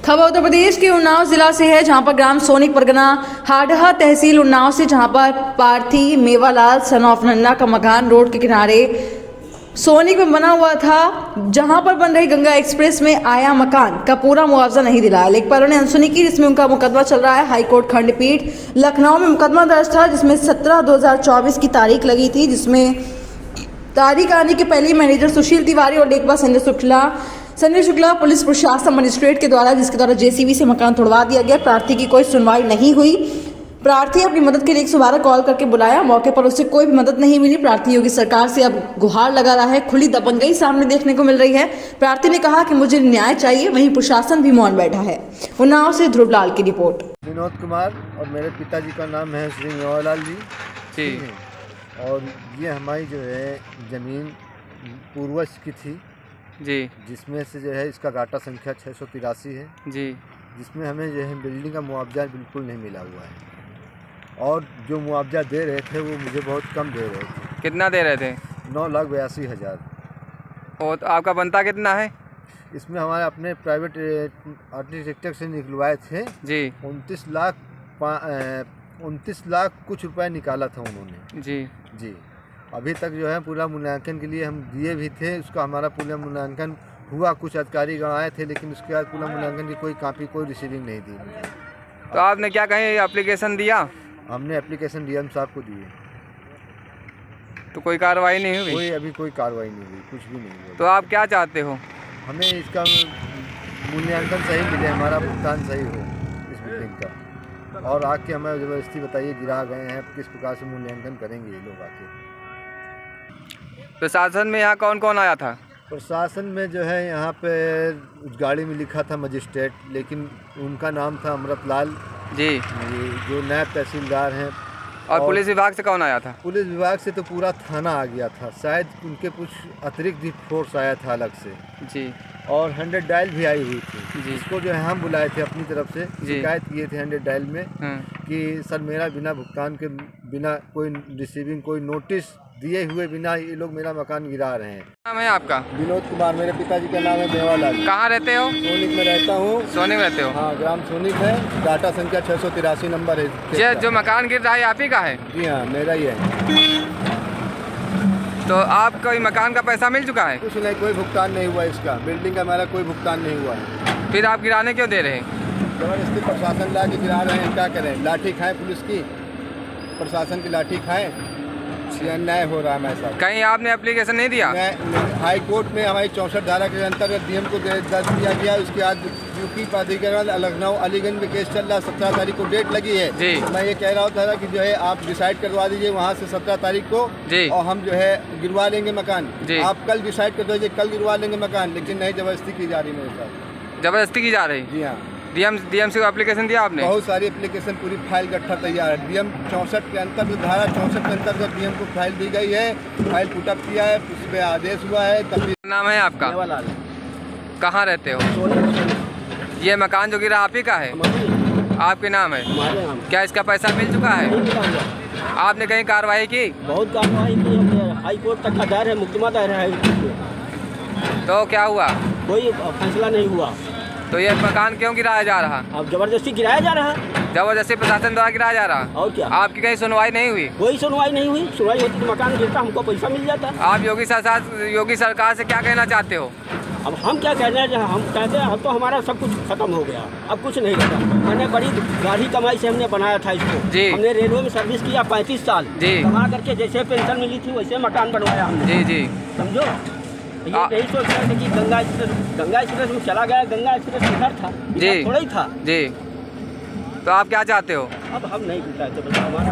खबर उत्तर प्रदेश के उन्नाव जिला से है, जहां पर ग्राम सोनिक परगना हाडहा तहसील उन्नाव से, जहां पर पार्थी मेवालाल सन ऑफ नन्ना का मकान रोड के किनारे सोनिक में बना हुआ था, जहां पर बन रही गंगा एक्सप्रेस में आया मकान का पूरा मुआवजा नहीं दिलाया। लेखपालों ने अनसुनी की, जिसमें उनका मुकदमा चल रहा है। हाईकोर्ट खंडपीठ लखनऊ में मुकदमा दर्ज था, जिसमें 17/2024 की तारीख लगी थी, जिसमें तारीख आने के पहले मैनेजर सुशील तिवारी और लेखपाल संजय शुक्ला पुलिस प्रशासन मजिस्ट्रेट के द्वारा, जिसके द्वारा जेसीबी से मकान तोड़वा दिया गया। प्रार्थी की कोई सुनवाई नहीं हुई। प्रार्थी अपनी मदद के लिए 112 कॉल करके बुलाया, मौके पर उससे कोई भी मदद नहीं मिली। प्रार्थी योगी सरकार से अब गुहार लगा रहा है। खुली दबंगई सामने देखने को मिल रही है। प्रार्थी ने कहा कि मुझे न्याय चाहिए, वहीं प्रशासन भी मौन बैठा है। उन्नाव से ध्रुवलाल की रिपोर्ट। विनोद कुमार और मेरे पिताजी का नाम है श्री मेवालाल जी। और ये हमारी जो है ज़मीन पूर्वज की थी जी, जिसमें से जो है इसका गाटा संख्या 683 है जी, जिसमें हमें जो है बिल्डिंग का मुआवजा बिल्कुल नहीं मिला हुआ है। और जो मुआवजा दे रहे थे वो मुझे बहुत कम दे रहे थे। कितना दे रहे थे? 9,82,000। और तो आपका बनता कितना है? इसमें हमारे अपने प्राइवेट आर्किटेक्ट से निकलवाए थे जी, 29 लाख कुछ रुपए निकाला था उन्होंने जी जी। अभी तक जो है पूरा मूल्यांकन के लिए हम दिए भी थे, उसका हमारा पूरा मूल्यांकन हुआ। कुछ अधिकारी गण आए थे, लेकिन उसके बाद पूरा मूल्यांकन की कोई कापी, कोई रिसीविंग नहीं दी। तो आपने क्या कहीं एप्लीकेशन दिया? हमने एप्लीकेशन डीएम साहब को दिए, तो कोई कार्रवाई नहीं हुई? अभी कोई कार्रवाई नहीं हुई, कुछ भी नहीं हुआ। तो आप क्या चाहते हो? हमें इसका मूल्यांकन सही मिले, हमारा भुगतान सही हो इस बिल्डिंग का। और आके हमें ज़बरदस्ती बताइए, गिरा गए हैं, किस प्रकार से मूल्यांकन करेंगे ये लोग आके। प्रशासन में यहाँ कौन कौन आया था? प्रशासन में जो है यहाँ पे गाड़ी में लिखा था मजिस्ट्रेट, लेकिन उनका नाम था अमृतलाल जी, जो नायब तहसीलदार हैं। और पुलिस विभाग से कौन आया था? पुलिस विभाग से तो पूरा थाना आ गया था, शायद उनके कुछ अतिरिक्त भी फोर्स आया था अलग से जी। और 100 डायल भी आई हुई थी, जिसको जो है हम बुलाए थे अपनी तरफ से, शिकायत किए थे 100 डायल में कि सर मेरा बिना भुगतान के, बिना कोई रिसीविंग, कोई नोटिस दिए हुए बिना ये लोग मेरा मकान गिरा रहे हैं। नाम है आपका? विनोद कुमार। मेरे पिताजी का नाम है मेवालाल। कहाँ रहते हो? सोनिक में रहता हूँ। सोनिक में रहते हो? हाँ, ग्राम सोनिक है, डाटा संख्या 683 नंबर है। जो मकान गिर रहा है आप ही का है? जी हाँ, मेरा ही है। तो आपको मकान का पैसा मिल चुका है? कुछ नहीं, कोई भुगतान नहीं हुआ इसका, बिल्डिंग का हमारा कोई भुगतान नहीं हुआ है। फिर आप गिराने क्यों दे रहे हैं? जबरदस्ती प्रशासन ला के गिरा रहे हैं, क्या करें? लाठी खाएं पुलिस की, प्रशासन की लाठी खाएं, अन्याय हो रहा है हमारे साथ। कहीं आपने एप्लीकेशन नहीं दिया? हाई कोर्ट में हमारी 64 धारा के अंतर्गत डीएम को दर्ज किया गया। उसके बाद यूपी प्राधिकरण लखनऊ अलीगंज में केस चल रहा, 17 तारीख को डेट लगी है जी। मैं ये कह रहा था कि जो है आप डिसाइड करवा दीजिए वहाँ से 17 तारीख को जी, और हम जो है गिरवा लेंगे मकान। आप कल डिसाइड कर दीजिए, कल गिरवा लेंगे मकान, लेकिन नहीं, जबरदस्ती की जा रही मेरे साथ। जबरदस्ती की जा रही? जी हाँ। डीएम से एप्लीकेशन दिया आपने? बहुत सारी एप्लीकेशन, पूरी फाइल गट्ठा तैयार है। डीएम 64 के अंतर्गत, धारा 64 के अंतर्गत डीएम को फाइल दी गई है, फाइल पुटअप किया है, उस पर आदेश हुआ है। तभी नाम है आपका? मेवालाल। कहाँ रहते हो? ये मकान जो गिरा आप ही का है? आपके नाम है? क्या इसका पैसा मिल चुका है? आपने कहीं कार्रवाई की? बहुत कार्रवाई की हमने, हाई कोर्ट तक का दायर है, मुकदमा दायर है। तो क्या हुआ? कोई फैसला नहीं हुआ। तो ये मकान क्यों गिराया जा रहा? अब जबरदस्ती गिराया जा रहा है। जबरदस्ती प्रशासन द्वारा गिराया जा रहा? और क्या? आपकी कहीं सुनवाई नहीं हुई? कोई सुनवाई नहीं हुई। सुनवाई होती तो मकान गिरता, हमको पैसा मिल जाता। आप योगी सरकार से क्या कहना चाहते हो? अब हम क्या कहना है, हम कहते हैं अब तो हमारा सब कुछ खत्म हो गया, अब कुछ नहीं रहा। मैंने बड़ी गाढ़ी कमाई से हमने बनाया था इसको जी। हमने रेलवे में सर्विस किया 35 साल जी, कमा करके जैसे पेंशन मिली थी वैसे मकान बनवाया हमने जी जी, समझो। ये यही सोच रहे थे कि गंगा एक्सप्रेस में चला गया, गंगा एक्सप्रेस इधर था जी, थोड़ा ही था जी। तो आप क्या चाहते हो? अब हम नहीं पूछा, तो बस हमारा